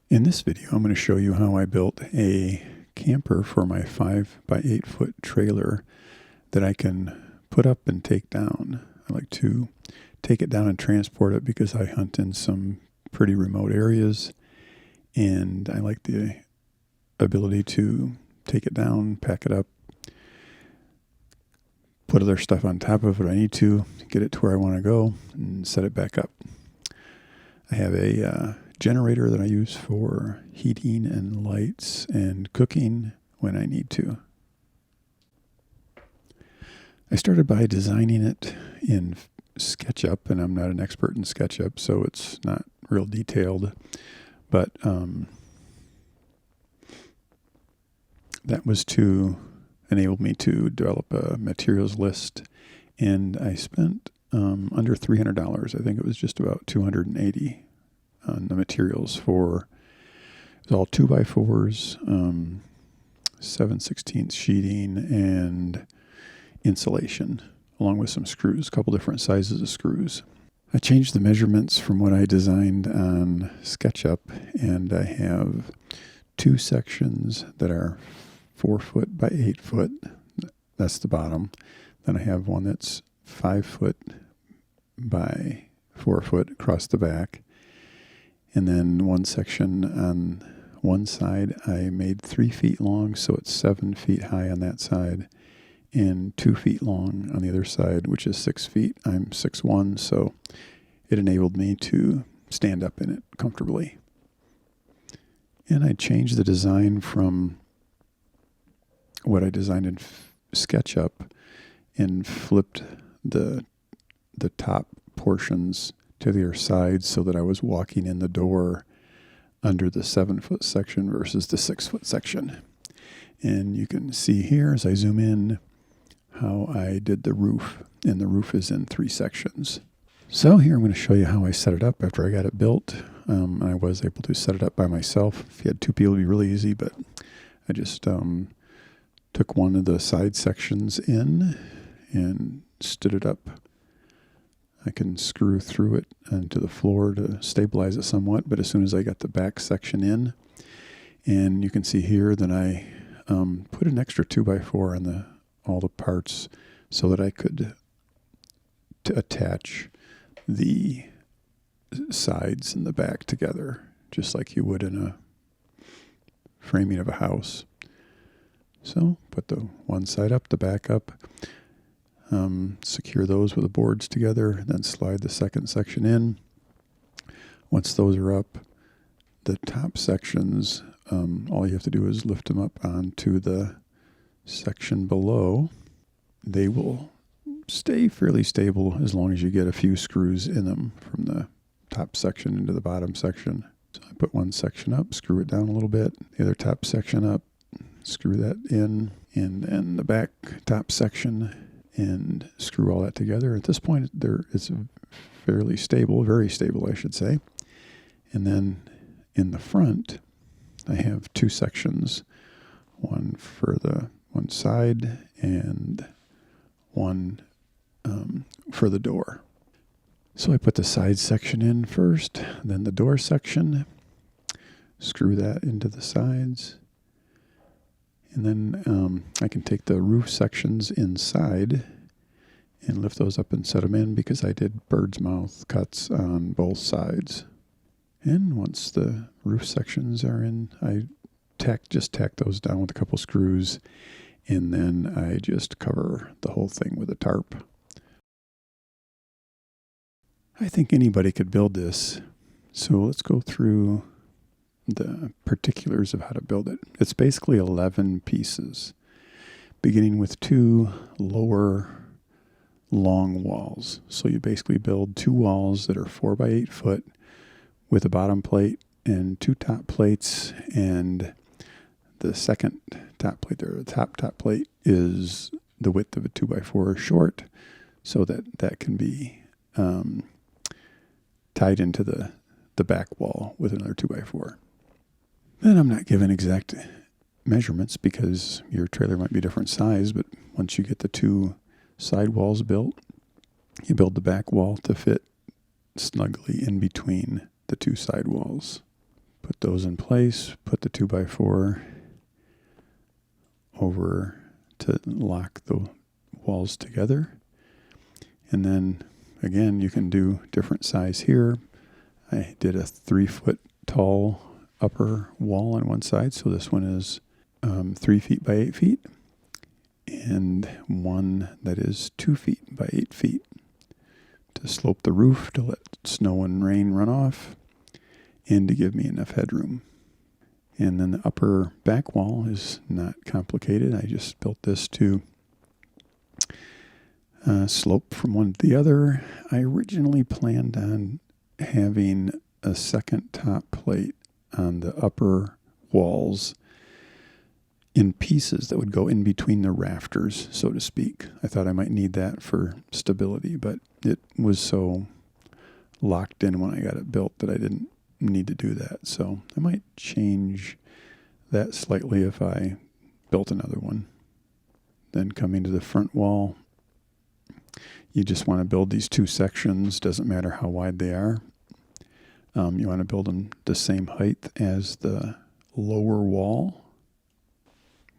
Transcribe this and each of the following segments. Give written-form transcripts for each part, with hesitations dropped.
In this video, I'm going to show you how I built a camper for my 5 by 8 foot trailer that I can put up and take down. I like to take it down and transport it because I hunt in some pretty remote areas, and I like the ability to take it down, pack it up, put other stuff on top of it I need to get it to where I want to go, and set it back up. I have a generator that I use for heating and lights and cooking when I need to. I started by designing it in SketchUp, and I'm not an expert in SketchUp, so it's not real detailed, but that was to enable me to develop a materials list, and I spent under $300. I think it was just about $280 on the materials for, it was all 2x4s, 7/16 sheeting, and insulation, along with some screws, a couple different sizes of screws. I changed the measurements from what I designed on SketchUp, and I have two sections that are 4 foot by 8 foot. That's the bottom. Then I have one that's 5 foot by 4 foot across the back. And then one section on one side I made 3 feet long, so it's 7 feet high on that side, and 2 feet long on the other side, which is 6 feet. I'm 6'1", so it enabled me to stand up in it comfortably. And I changed the design from what I designed in SketchUp and flipped the top portions to the other side so that I was walking in the door under the 7 foot section versus the 6 foot section. And you can see here as I zoom in how I did the roof, and the roof is in 3 sections. So here I'm going to show you how I set it up after I got it built. I was able to set it up by myself. If you had 2 people, it'd be really easy, but I just took one of the side sections in and stood it up. I can screw through it into the floor to stabilize it somewhat, but as soon as I got the back section in, and you can see here that I put an extra 2x4 on all the parts so that I could attach the sides and the back together, just like you would in a framing of a house. So put the one side up, the back up, secure those with the boards together, then slide the second section in. Once those are up, the top sections, all you have to do is lift them up onto the section below. They will stay fairly stable as long as you get a few screws in them from the top section into the bottom section. So I put one section up, screw it down a little bit, the other top section up, screw that in, and then the back top section, and screw all that together. At this point, it's fairly stable, very stable, I should say. And then in the front, I have 2 sections, one for the one side and one for the door. So I put the side section in first, then the door section, screw that into the sides. And then I can take the roof sections inside and lift those up and set them in because I did bird's mouth cuts on both sides. And once the roof sections are in, I just tack those down with a couple screws, and then I just cover the whole thing with a tarp. I think anybody could build this, so let's go through the particulars of how to build it. It's basically 11 pieces, beginning with 2 lower long walls. So you basically build 2 walls that are 4 by 8 foot with a bottom plate and 2 top plates, and the second top plate, or the top plate, is the width of a 2x4 short, so that can be tied into the back wall with another 2x4. Then I'm not given exact measurements because your trailer might be different size, but once you get the 2 side walls built, you build the back wall to fit snugly in between the 2 side walls. Put those in place, put the 2x4 over to lock the walls together. And then again, you can do different size here. I did a 3-foot tall upper wall on one side, so this one is 3 feet by 8 feet, and one that is 2 feet by 8 feet to slope the roof to let snow and rain run off and to give me enough headroom. And then the upper back wall is not complicated. I just built this to slope from one to the other. I originally planned on having a second top plate on the upper walls in pieces that would go in between the rafters, so to speak. I thought I might need that for stability, but it was so locked in when I got it built that I didn't need to do that. So I might change that slightly if I built another one. Then coming to the front wall, you just want to build these 2 sections, doesn't matter how wide they are. You want to build them the same height as the lower wall.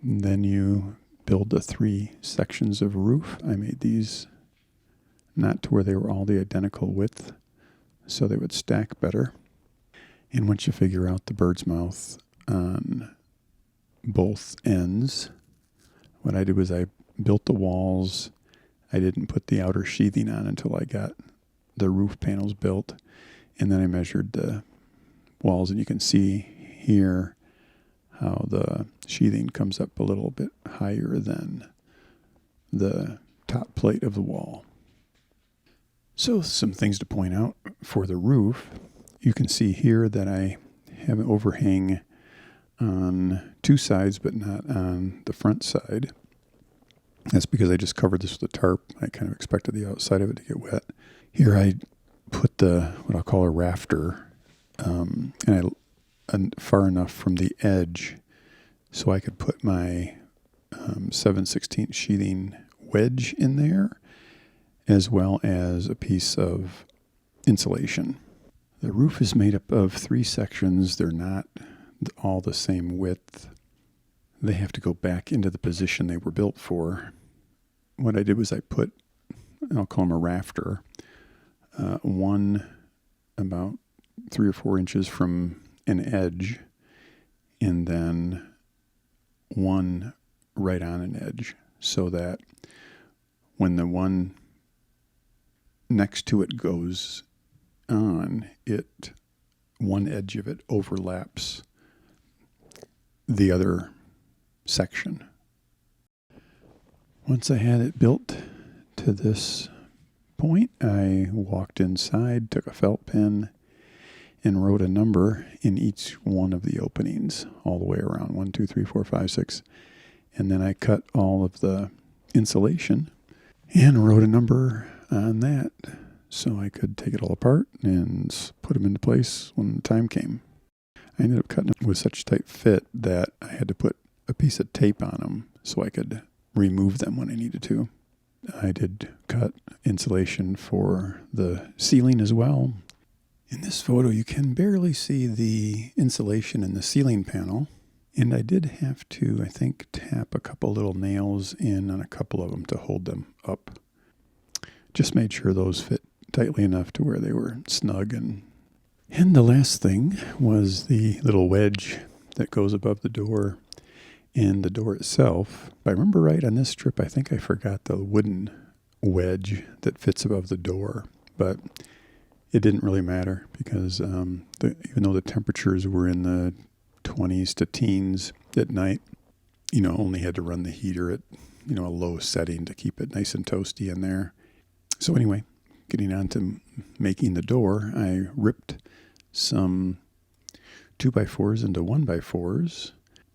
And then you build the 3 sections of roof. I made these not to where they were all the identical width, so they would stack better. And once you figure out the bird's mouth on both ends, what I did was I built the walls. I didn't put the outer sheathing on until I got the roof panels built. And then I measured the walls, and you can see here how the sheathing comes up a little bit higher than the top plate of the wall. So some things to point out for the roof. You can see here that I have an overhang on 2 sides, but not on the front side. That's because I just covered this with a tarp. I kind of expected the outside of it to get wet. Here I put what I'll call a rafter, and far enough from the edge so I could put my 7/16 sheathing wedge in there, as well as a piece of insulation. The roof is made up of 3 sections. They're not all the same width. They have to go back into the position they were built for. What I did was I put, I'll call them a rafter, one about 3 or 4 inches from an edge, and then one right on an edge, so that when the one next to it goes on, one edge of it overlaps the other section. Once I had it built to this point, I walked inside, took a felt pen, and wrote a number in each one of the openings all the way around, 1, 2, 3, 4, 5, 6. And then I cut all of the insulation and wrote a number on that so I could take it all apart and put them into place when the time came. I ended up cutting them with such tight fit that I had to put a piece of tape on them so I could remove them when I needed to. I did cut insulation for the ceiling as well. In this photo, you can barely see the insulation in the ceiling panel, and I did have to, I think, tap a couple little nails in on a couple of them to hold them up. Just made sure those fit tightly enough to where they were snug. And the last thing was the little wedge that goes above the door and the door itself. If I remember right, on this trip, I think I forgot the wooden wedge that fits above the door, but it didn't really matter because even though the temperatures were in the 20s to teens at night, only had to run the heater at, a low setting to keep it nice and toasty in there. So anyway, getting on to making the door, I ripped some 2x4s into 1x4s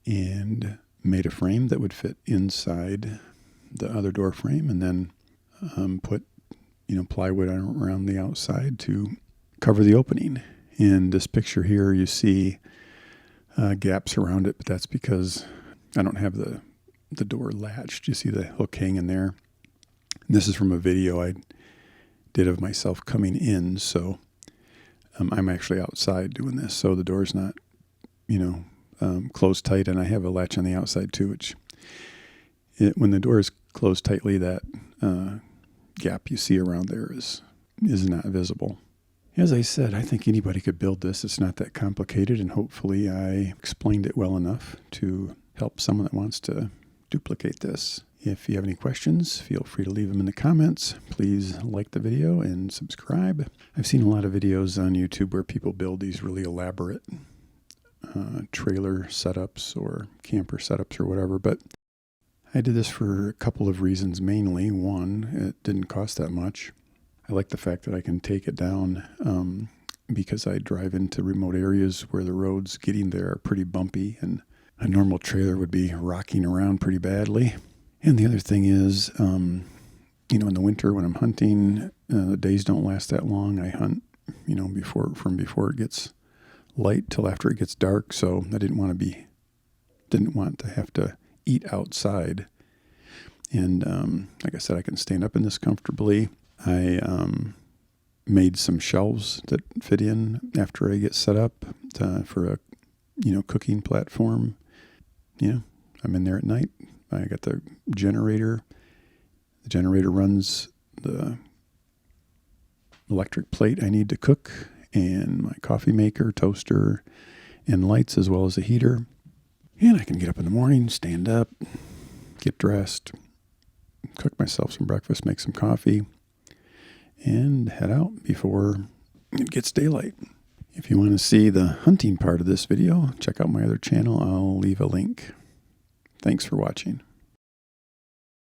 and made a frame that would fit inside the other door frame, and then put plywood around the outside to cover the opening. In this picture here, you see gaps around it, but that's because I don't have the door latched. You see the hook hanging there. And this is from a video I did of myself coming in, so I'm actually outside doing this, so the door's not closed tight, and I have a latch on the outside too, which when the door is closed tightly, that gap you see around there is not visible. As I said, I think anybody could build this. It's not that complicated, and hopefully I explained it well enough to help someone that wants to duplicate this. If you have any questions, feel free to leave them in the comments. Please like the video and subscribe. I've seen a lot of videos on YouTube where people build these really elaborate trailer setups or camper setups or whatever, but I did this for a couple of reasons. Mainly, one, it didn't cost that much. I like the fact that I can take it down because I drive into remote areas where the roads getting there are pretty bumpy, and a normal trailer would be rocking around pretty badly. And the other thing is, in the winter when I'm hunting, the days don't last that long. I hunt, from before it gets light till after it gets dark. So I didn't want to have to eat outside. And like I said, I can stand up in this comfortably. I made some shelves that fit in after I get set up for a, cooking platform. I'm in there at night. I got the generator. The generator runs the electric plate I need to cook, and my coffee maker, toaster, and lights, as well as a heater. And I can get up in the morning, stand up, get dressed, cook myself some breakfast, make some coffee, and head out before it gets daylight. If you want to see the hunting part of this video, check out my other channel. I'll leave a link. Thanks for watching.